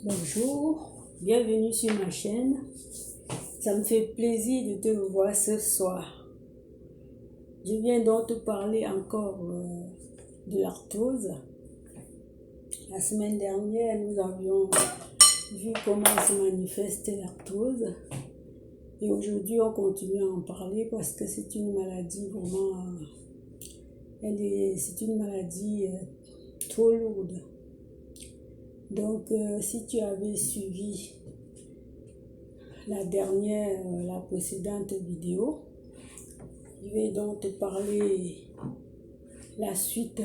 Bonjour, bienvenue sur ma chaîne. Ça me fait plaisir de te revoir ce soir. Je viens donc te parler encore de l'arthrose. La semaine dernière, nous avions vu comment se manifeste l'arthrose. Et aujourd'hui, on continue à en parler parce que c'est une maladie vraiment... c'est une maladie trop lourde. Donc, si tu avais suivi la précédente vidéo, je vais donc te parler la suite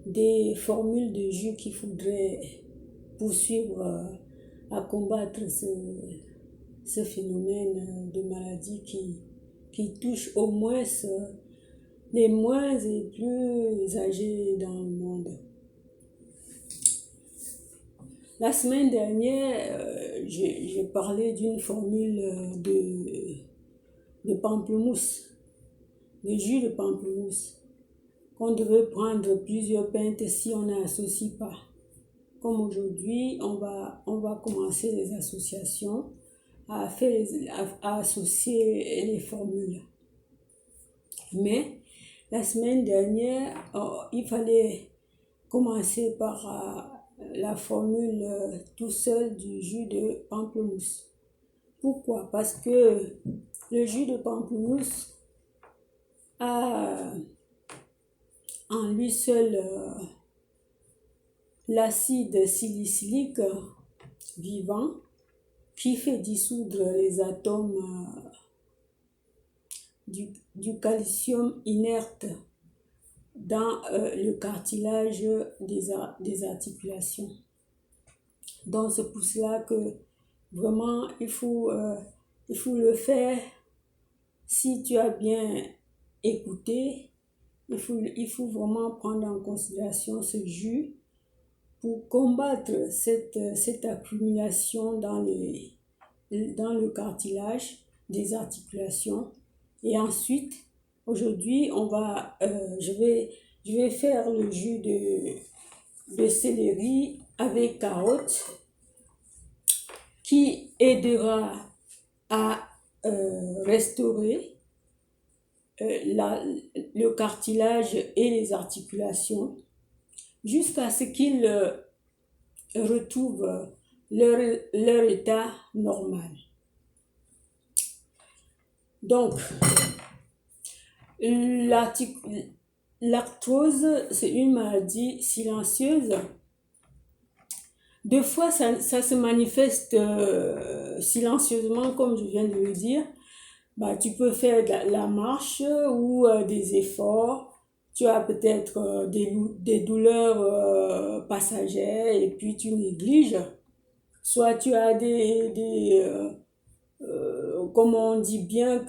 des formules de jus qu'il faudrait poursuivre à combattre ce phénomène de maladie qui touche au moins les moins et plus âgés dans le monde. La semaine dernière, j'ai parlé d'une formule de pamplemousse, de jus de pamplemousse, qu'on devait prendre plusieurs pintes si on n'associe pas. Comme aujourd'hui, on va commencer les associations, à associer les formules. Mais la semaine dernière, il fallait commencer par la formule tout seul du jus de pamplemousse. Pourquoi? Parce que le jus de pamplemousse a en lui seul l'acide salicylique vivant qui fait dissoudre les atomes du calcium inerte dans le cartilage des articulations. Donc c'est pour cela que vraiment il faut le faire. Si tu as bien écouté, il faut vraiment prendre en considération ce jus pour combattre cette accumulation dans le cartilage des articulations. Et ensuite, aujourd'hui, je vais faire le jus de céleri avec carotte qui aidera à restaurer le cartilage et les articulations jusqu'à ce qu'ils retrouvent leur état normal. Donc, l'arthrose, c'est une maladie silencieuse. Des fois, ça se manifeste silencieusement, comme je viens de le dire. Tu peux faire la marche ou des efforts. Tu as peut-être des douleurs passagères et puis tu négliges. Soit tu as comme on dit bien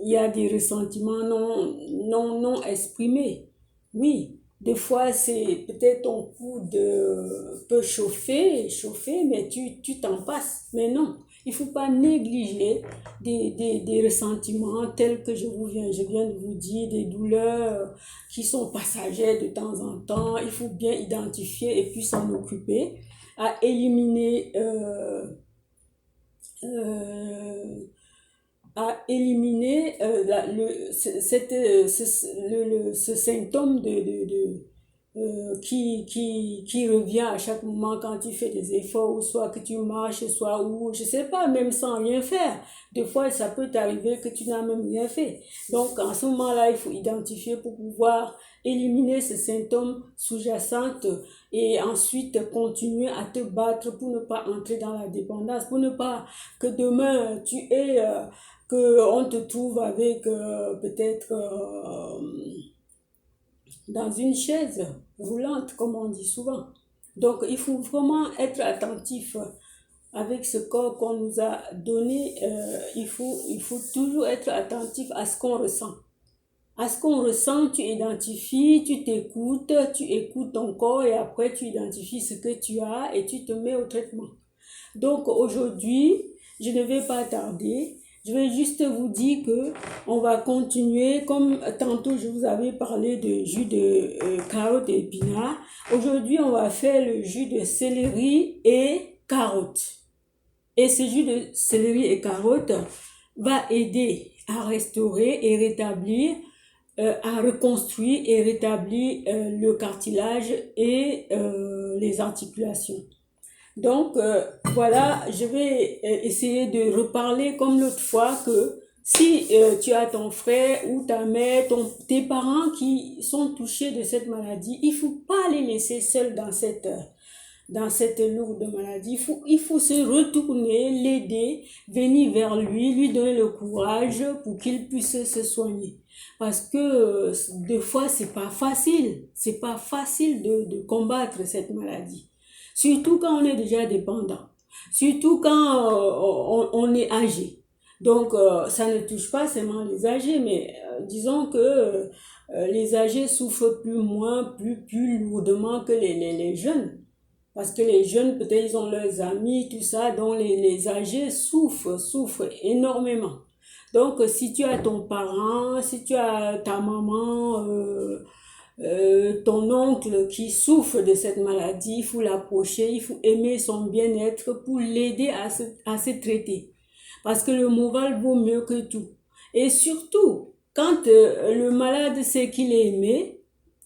il y a des ressentiments non exprimés. Oui, des fois c'est peut-être ton coude peut chauffer, mais tu t'en passes. Mais non, il ne faut pas négliger des ressentiments tels que je viens de vous dire, des douleurs qui sont passagères de temps en temps. Il faut bien identifier et puis s'en occuper, à éliminer ce symptôme qui revient à chaque moment quand tu fais des efforts, ou soit que tu marches, soit ou je sais pas, même sans rien faire. Des fois, ça peut t'arriver que tu n'as même rien fait. Donc, en ce moment-là, il faut identifier pour pouvoir éliminer ces symptômes sous-jacents et ensuite continuer à te battre pour ne pas entrer dans la dépendance, pour ne pas que demain qu'on te trouve avec peut-être dans une chaise roulante, comme on dit souvent. Donc, il faut vraiment être attentif avec ce corps qu'on nous a donné. Il faut toujours être attentif à ce qu'on ressent. À ce qu'on ressent, tu identifies, tu t'écoutes, tu écoutes ton corps et après tu identifies ce que tu as et tu te mets au traitement. Donc aujourd'hui, je ne vais pas tarder. Je vais juste vous dire que on va continuer, comme tantôt je vous avais parlé de jus de carottes et épinards. Aujourd'hui, on va faire le jus de céleri et carottes. Et ce jus de céleri et carottes va aider à restaurer et rétablir, à reconstruire et rétablir le cartilage et les articulations. Donc, voilà, je vais essayer de reparler comme l'autre fois que si tu as ton frère ou ta mère, tes parents qui sont touchés de cette maladie, il ne faut pas les laisser seuls dans cette lourde maladie. Il faut se retourner, l'aider, venir vers lui, lui donner le courage pour qu'il puisse se soigner. Parce que des fois, c'est pas facile. C'est pas facile de combattre cette maladie. Surtout quand on est déjà dépendant. Surtout quand on est âgé. Donc, ça ne touche pas seulement les âgés, mais disons que les âgés souffrent plus lourdement que les jeunes. Parce que les jeunes, peut-être, ils ont leurs amis, tout ça, donc les âgés souffrent énormément. Donc, si tu as ton parent, si tu as ta maman, ton oncle qui souffre de cette maladie, il faut l'approcher, il faut aimer son bien-être pour l'aider à se traiter. Parce que le moral vaut mieux que tout. Et surtout, quand le malade sait qu'il est aimé,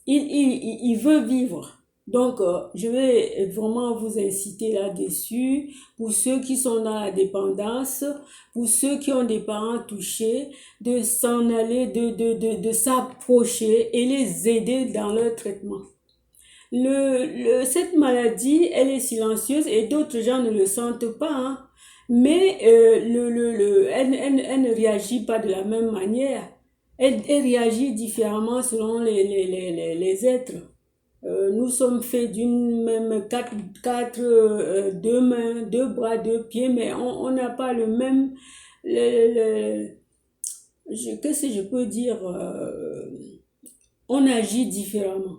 il veut vivre. Donc, je vais vraiment vous inciter là-dessus, pour ceux qui sont dans la dépendance, pour ceux qui ont des parents touchés, de s'en aller, de s'approcher et les aider dans leur traitement. Cette maladie, elle est silencieuse et d'autres gens ne le sentent pas, hein. Mais elle ne réagit pas de la même manière. Elle réagit différemment selon les êtres. Nous sommes faits d'une même deux mains, deux bras, deux pieds, mais on n'a pas le même, qu'est-ce que je peux dire, on agit différemment.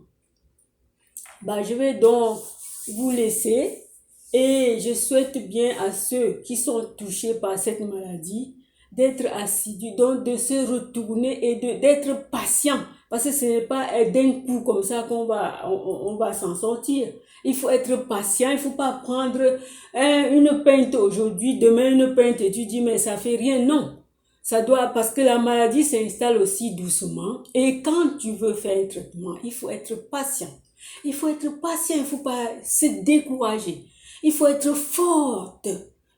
Je vais donc vous laisser et je souhaite bien à ceux qui sont touchés par cette maladie d'être assidus, donc de se retourner et d'être patients. Parce que ce n'est pas d'un coup comme ça qu'on va s'en sortir. Il faut être patient, il ne faut pas prendre une pinte aujourd'hui, demain une pinte et tu dis mais ça fait rien. Non, parce que la maladie s'installe aussi doucement et quand tu veux faire un traitement, il faut être patient. Il faut être patient, il ne faut pas se décourager. Il faut être forte.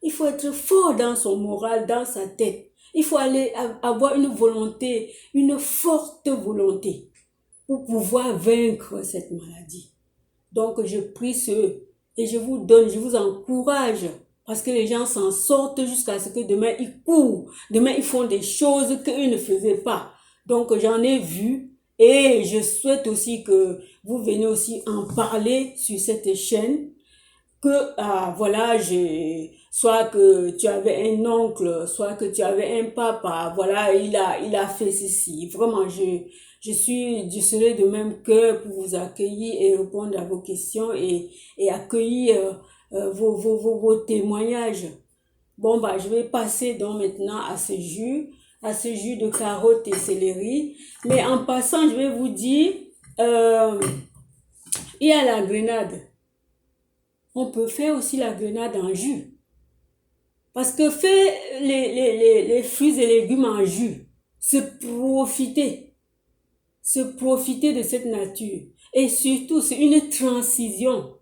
Il faut être fort dans son moral, dans sa tête. Il faut avoir une volonté, une forte volonté pour pouvoir vaincre cette maladie. Donc, je prie et je vous encourage parce que les gens s'en sortent jusqu'à ce que demain ils courent. Demain, ils font des choses qu'eux ne faisaient pas. Donc, j'en ai vu et je souhaite aussi que vous venez aussi en parler sur cette chaîne que voilà, soit que tu avais un oncle, soit que tu avais un papa, voilà, il a fait ceci. Vraiment, je serai de même cœur pour vous accueillir et répondre à vos questions et accueillir vos témoignages. Bon, je vais passer donc maintenant à ce jus de carottes et céleri. Mais en passant, je vais vous dire, il y a la grenade. On peut faire aussi la grenade en jus. Parce que faire les fruits et légumes en jus, c'est profiter de cette nature. Et surtout, c'est une transition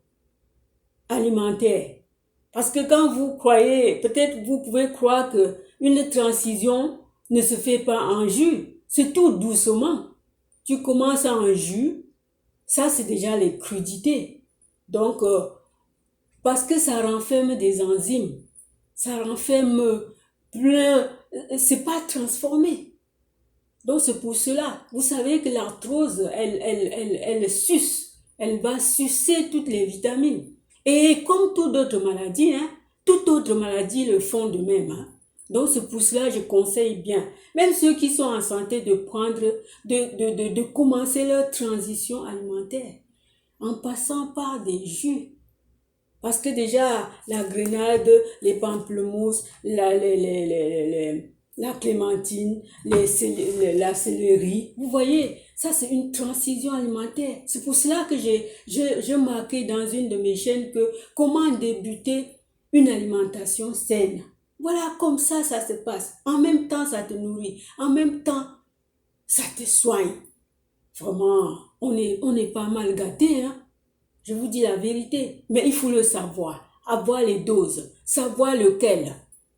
alimentaire. Parce que quand vous croyez, peut-être vous pouvez croire que une transition ne se fait pas en jus. C'est tout doucement. Tu commences en jus, ça c'est déjà les crudités. Donc, parce que ça renferme des enzymes, ça renferme plein, c'est pas transformé. Donc c'est pour cela, vous savez que l'arthrose, elle va sucer toutes les vitamines. Et comme toute autre maladie, toute autre maladie le font de même. Donc c'est pour cela que je conseille bien, même ceux qui sont en santé, de commencer leur transition alimentaire en passant par des jus. Parce que déjà, la grenade, les pamplemousses, la clémentine, la céleri. Vous voyez, ça c'est une transition alimentaire. C'est pour cela que j'ai marqué dans une de mes chaînes que comment débuter une alimentation saine. Voilà, comme ça se passe. En même temps, ça te nourrit. En même temps, ça te soigne. Vraiment, on est pas mal gâté, hein. Je vous dis la vérité. Mais il faut le savoir. Avoir les doses. Savoir lequel.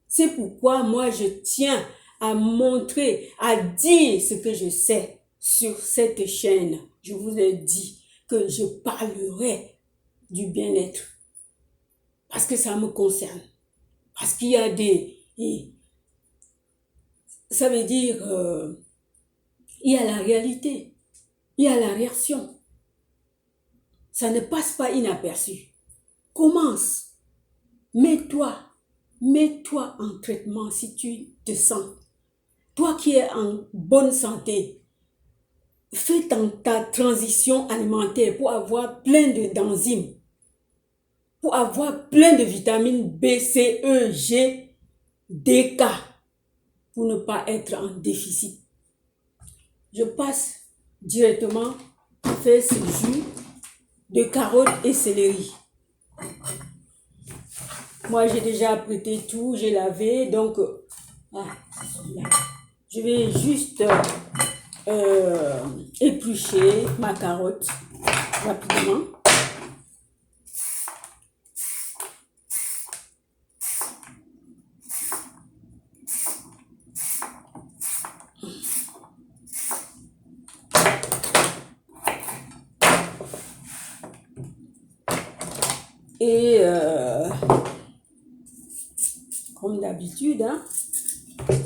C'est pourquoi moi, je tiens à montrer, à dire ce que je sais sur cette chaîne. Je vous ai dit que je parlerai du bien-être. Parce que ça me concerne. Parce qu'il y a ça veut dire, il y a la réalité, il y a la réaction. Ça ne passe pas inaperçu. Commence. Mets-toi en traitement si tu te sens. Toi qui es en bonne santé, fais ta transition alimentaire pour avoir plein d'enzymes, pour avoir plein de vitamines B, C, E, G, D, K, pour ne pas être en déficit. Je passe directement à faire ce jus de carottes et céleri. Moi, j'ai déjà apprêté tout, j'ai lavé, donc je vais juste éplucher ma carotte rapidement. Et comme d'habitude, hein,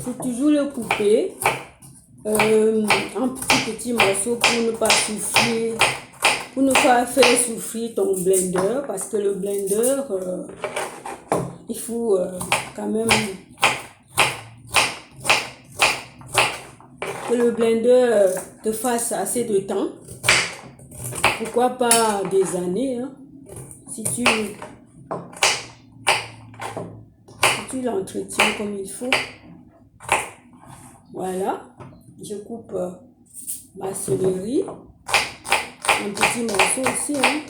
faut toujours le couper en petits morceaux pour ne pas souffrir, pour ne pas faire souffrir ton blender, parce que le blender, il faut quand même que le blender te fasse assez de temps. Pourquoi pas des années, hein, si tu l'entretiens comme il faut. Voilà, je coupe ma céleri en petits morceaux aussi, hein.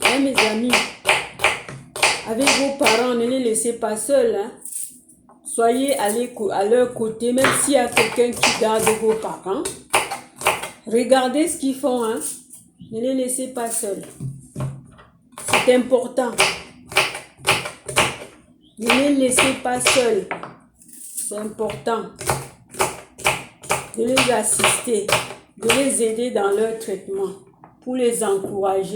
Hein, mes amis, avec vos parents, ne les laissez pas seuls, hein. Soyez à leur côté, même s'il y a quelqu'un qui garde vos parents. Regardez ce qu'ils font, hein. Ne les laissez pas seuls. C'est important. Ne les laissez pas seuls. C'est important de les assister, de les aider dans leur traitement, pour les encourager.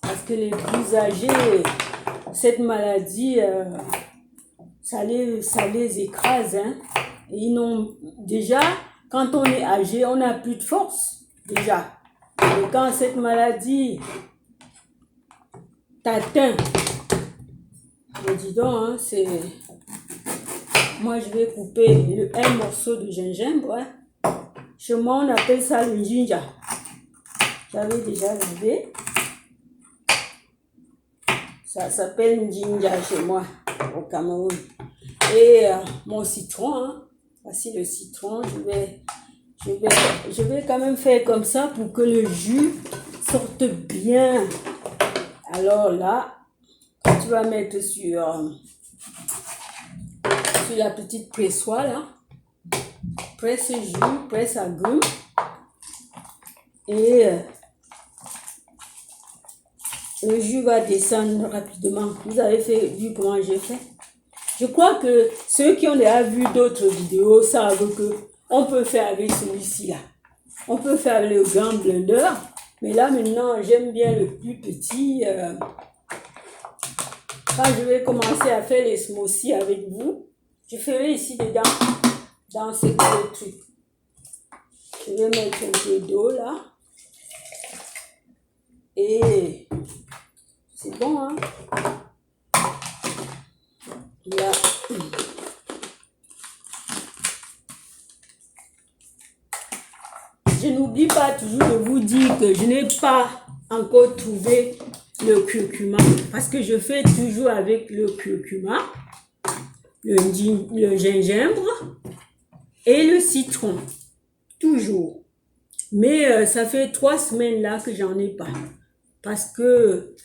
Parce que les plus âgés, cette maladie, ça les écrase, hein. Et ils n'ont, déjà, quand on est âgé, on n'a plus de force, déjà. Et quand cette maladie t'atteint, mais dis donc, hein, c'est... Moi, je vais couper un morceau de gingembre, hein. Chez moi, on appelle ça le ginger. J'avais déjà lavé. Ça s'appelle ginger chez moi, au Cameroun. Et mon citron, hein. Voici le citron. Je vais quand même faire comme ça pour que le jus sorte bien. Alors là, tu vas mettre sur la petite pressoir là. Presse jus, presse agrumes. Et le jus va descendre rapidement. Vous avez vu comment j'ai fait? Je crois que ceux qui ont déjà vu d'autres vidéos savent que on peut faire avec celui-ci là. On peut faire le grand blender. Mais là maintenant, j'aime bien le plus petit. Quand je vais commencer à faire les smoothies avec vous, je ferai ici dedans, dans ce truc. Je vais mettre un peu d'eau là. Et c'est bon, hein? Là. Je n'oublie pas toujours de vous dire que je n'ai pas encore trouvé le curcuma parce que je fais toujours avec le curcuma, le gingembre et le citron. Toujours. Mais ça fait 3 semaines là que j'en ai pas. Parce que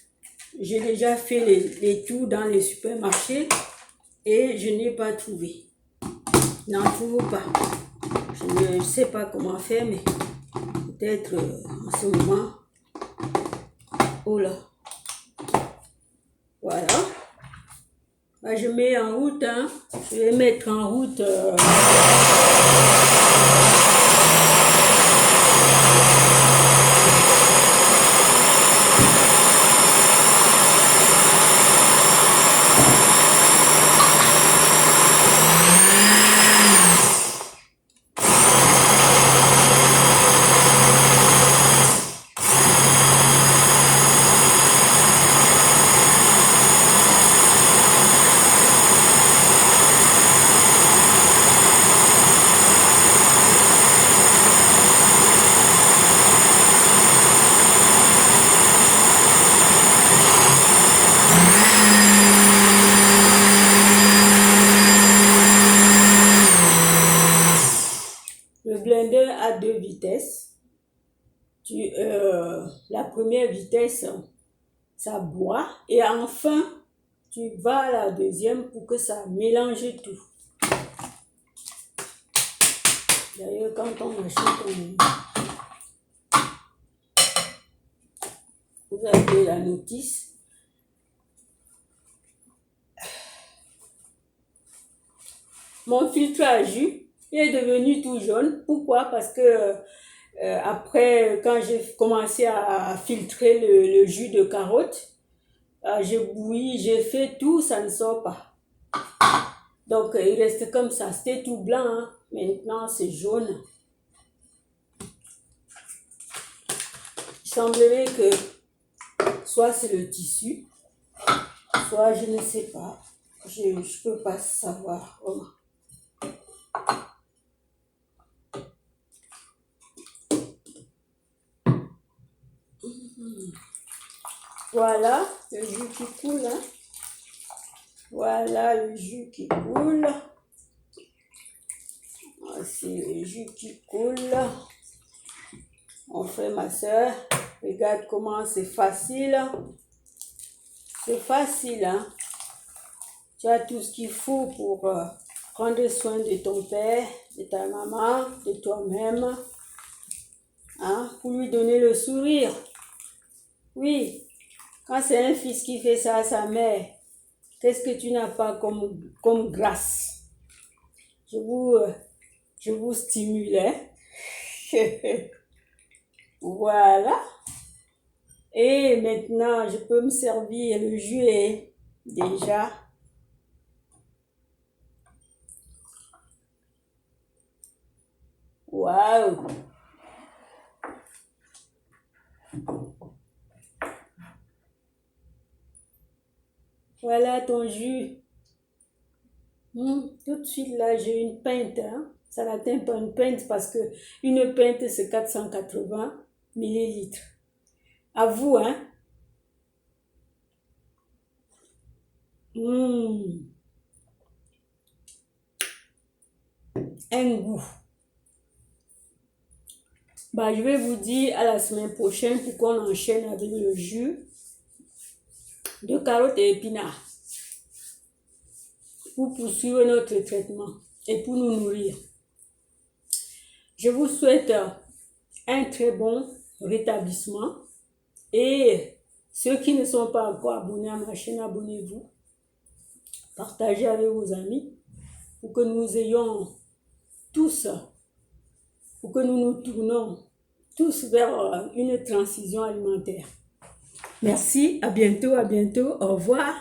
j'ai déjà fait les tours dans les supermarchés et je n'ai pas trouvé. N'en trouve pas. Je ne sais pas comment faire, mais peut-être en ce moment. Oh là. Voilà. Bah, je mets en route, hein. Je vais mettre en route. Le blender a 2 vitesses. La première vitesse, ça boit. Et enfin, tu vas à la deuxième pour que ça mélange tout. D'ailleurs, quand on achète, vous avez la notice. Mon filtre à jus, il est devenu tout jaune. Pourquoi? Parce que après, quand j'ai commencé à filtrer le jus de carotte, j'ai bouilli, j'ai fait tout, ça ne sort pas. Donc, il reste comme ça. C'était tout blanc, hein. Maintenant, c'est jaune. Il semblerait que soit c'est le tissu, soit je ne sais pas. Je ne peux pas savoir vraiment. Voilà le jus qui coule, hein. Voilà le jus qui coule. Voici le jus qui coule. Mon frère, ma soeur, regarde comment c'est facile. C'est facile, hein. Tu as tout ce qu'il faut pour prendre soin de ton père, de ta maman, de toi-même, hein, pour lui donner le sourire. Oui, quand c'est un fils qui fait ça à sa mère, qu'est-ce que tu n'as pas comme grâce? Je vous stimule, hein? Voilà. Et maintenant, je peux me servir le jus est déjà. Waouh! Voilà ton jus. Tout de suite là, j'ai une pinte, hein? Ça n'atteint pas une pinte parce que une pinte c'est 480 millilitres. À vous, hein? Un goût. Bah, je vais vous dire à la semaine prochaine pour qu'on enchaîne avec le jus de carottes et épinards pour poursuivre notre traitement et pour nous nourrir. Je vous souhaite un très bon rétablissement et ceux qui ne sont pas encore abonnés à ma chaîne, abonnez-vous. Partagez avec vos amis pour que nous ayons tous, pour que nous nous tournons tous vers une transition alimentaire. Merci, à bientôt, au revoir.